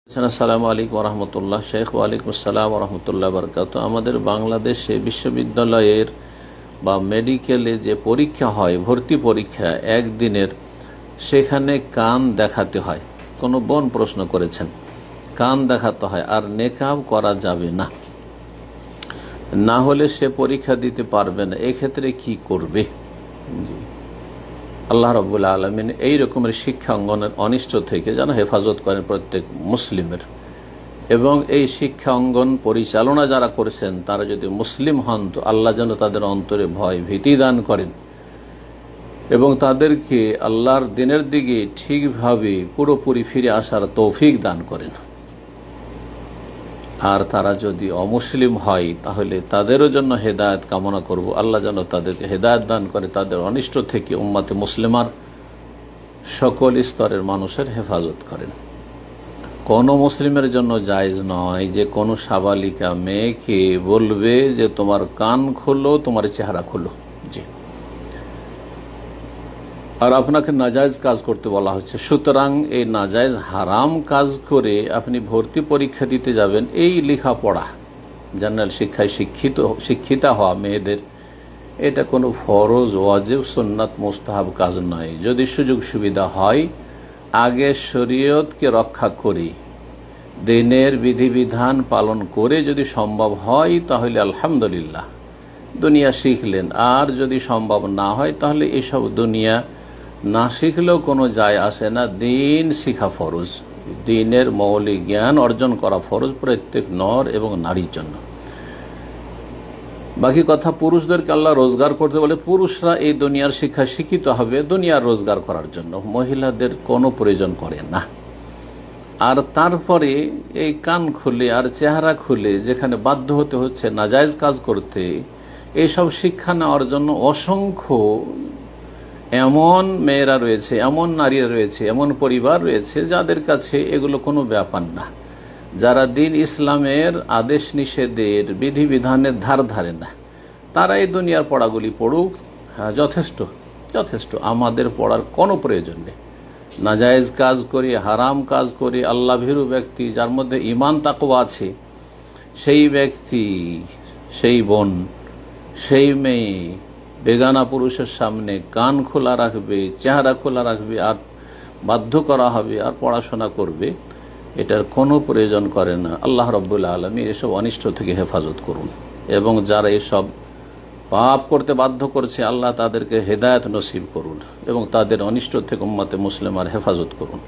আসসালামু আলাইকুম রহমতুল্লাহ। শেখ ওয়ালাইকুম আসসালাম রহমতুল্লাহ বরকাত। আমাদের বাংলাদেশে বিশ্ববিদ্যালয়ের বা মেডিকেলে যে পরীক্ষা হয়, ভর্তি পরীক্ষা একদিনের, সেখানে কান দেখাতে হয়। কোনো বোন প্রশ্ন করেছেন, কান দেখাতে হয় আর নেকাব করা যাবে না, না হলে সে পরীক্ষা দিতে পারবে না, এক্ষেত্রে কি করবে? জি, আল্লাহ রাব্বুল আলামিন এই রকমের শিক্ষা অঙ্গনের অনিষ্ট থেকে যেন হেফাজত করেন প্রত্যেক মুসলিমের, এবং এই শিক্ষা অঙ্গন পরিচালনা যারা করেছেন তারা যদি মুসলিম হন তো আল্লাহ যেন তাদের অন্তরে ভয় ভীতি দান করেন এবং তাদেরকে আল্লাহর দিনের দিকে ঠিকভাবে পুরোপুরি ফিরে আসার তৌফিক দান করেন। আর তারা যদি অমুসলিম হয় তাহলে তাদেরও জন্য হেদায়েত কামনা করব, আল্লাহ যেন তাদেরকে হেদায়েত দান করে, তাদের অনিষ্ট থেকে উম্মাতে মুসলিমার সকল স্তরের মানুষের হেফাজত করেন। কোনো মুসলিমের জন্য জায়েজ নয় যে কোনো সাবালিকা মেয়েকে বলবে যে তোমার কান খোলো, তোমার চেহারা খোলো। জি, আর আপনাকে নাজায়েজ কাজ করতে বলা হচ্ছে। সুতরাং এই নাজায়েজ হারাম কাজ করে আপনি ভর্তি পরীক্ষা দিতে যাবেন, এই লেখাপড়া জেনারেল শিক্ষায় শিক্ষিতা হওয়া মেয়েদের, এটা কোনো ফরজ ওয়াজিব সুন্নাত মুস্তাহাব কাজ নয়। যদি সুযোগ সুবিধা হয়, আগে শরীয়তকে রক্ষা করি, দিনের বিধিবিধান পালন করে যদি সম্ভব হয় তাহলে আলহামদুলিল্লাহ দুনিয়া শিখলেন। আর যদি সম্ভব না হয় তাহলে এসব দুনিয়া না শিখলেও কোনো যায় আসে না। দিন শিখা ফরজ, দিনের মৌলিক জ্ঞান অর্জন করা ফরজ প্রত্যেক নর এবং নারীর জন্য। বাকি কথা, পুরুষদেরকে আল্লাহ রোজগার করতে বলে, পুরুষরা এই দুনিয়ার শিক্ষা শিক্ষিত হবে দুনিয়ার রোজগার করার জন্য, মহিলাদের কোনো প্রয়োজন করে না। আর তারপরে এই কান খুলে আর চেহারা খুলে যেখানে বাধ্য হতে হচ্ছে নাজায়েজ কাজ করতে, এইসব শিক্ষা নেওয়ার জন্য অসংখ্য এমন মেয়েরা রয়েছে, এমন নারীরা রয়েছে, এমন পরিবার রয়েছে যাদের কাছে এগুলো কোনো ব্যাপার না, যারা দিন ইসলামের আদেশ নিষেধের বিধিবিধানের ধার ধারে না। তারা এই দুনিয়ার পড়াগুলি পড়ুক, হ্যাঁ যথেষ্ট যথেষ্ট, আমাদের পড়ার কোনো প্রয়োজন নেই। নাজায়েজ কাজ করি, হারাম কাজ করি, আল্লাহ ভীরু ব্যক্তি যার মধ্যে ঈমান তাকওয়া আছে, সেই ব্যক্তি, সেই বোন, সেই মেয়ে বেগানা পুরুষের সামনে কান খোলা রাখবে, চেহারা খোলা রাখবে, আর বাধ্য করা হবে আর পড়াশোনা করবে, এটার কোনো প্রয়োজন করে না। আল্লাহ রাব্বুল আলামিন এসব অনিষ্ট থেকে হেফাজত করুন, এবং যারা এসব পাপ করতে বাধ্য করছে আল্লাহ তাদেরকে হেদায়েত নসিব করুন এবং তাদের অনিষ্ট থেকে উম্মতে মুসলিমার হেফাজত করুন।